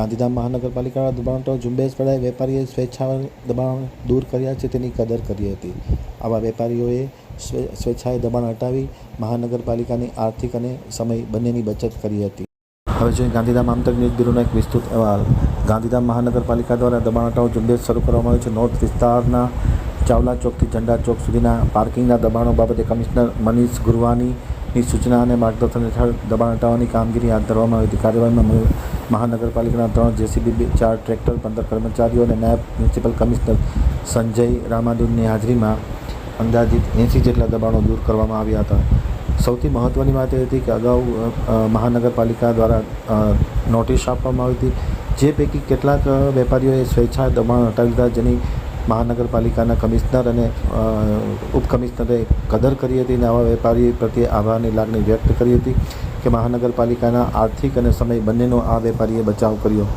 ગાંધીધામ મહાનગરપાલિકાના દબાણ હટાવો ઝુંબેશ વેળાએ વેપારીઓએ સ્વેચ્છાએ દબાણ દૂર કર્યા છે તેની કદર કરી હતી। આવા વેપારીઓએ સ્વેચ્છાએ દબાણ હટાવી મહાનગરપાલિકાની આર્થિક અને સમય બંનેની બચત કરી હતી। હવે જોઈએ ગાંધીધામ આમતક ન્યૂઝ બ્યુરોનો એક વિસ્તૃત અહેવાલ। ગાંધીધામ મહાનગરપાલિકા દ્વારા દબાણ હટાવો ઝુંબેશ શરૂ કરવામાં આવી છે। નોર્થ વિસ્તારના ચાવલા ચોકથી ઝંડા ચોક સુધીના પાર્કિંગના દબાણો બાબતે કમિશનર મનીષ ગુરવાનીની સૂચના અને માર્ગદર્શન હેઠળ દબાણ હટાવવાની કામગીરી હાથ ધરવામાં આવી હતી। કાર્યવાહીમાં મહાનગરપાલિકાના 3 જેસીબી, 4 ટ્રેક્ટર, 15 કર્મચારીઓ અને નાયબ મ્યુનિસિપલ કમિશનર સંજય રામાદુનની હાજરીમાં અંદાજિત 80 જેટલા દબાણો દૂર કરવામાં આવ્યા હતા। સૌથી મહત્ત્વની વાત એ હતી કે અગાઉ મહાનગરપાલિકા દ્વારા નોટિસ આપવામાં આવી હતી, જે પૈકી કેટલાક વેપારીઓએ સ્વેચ્છાએ દબાણ હટાવી લીધા, જેની મહાનગરપાલિકાના કમિશનર અને ઉપકમિશનરે કદર કરી હતી અને આવા વેપારી પ્રત્યે આભારની લાગણી વ્યક્ત કરી હતી કે મહાનગરપાલિકાના આર્થિક અને સમય બંનેનો આ વેપારીએ બચાવ કર્યો।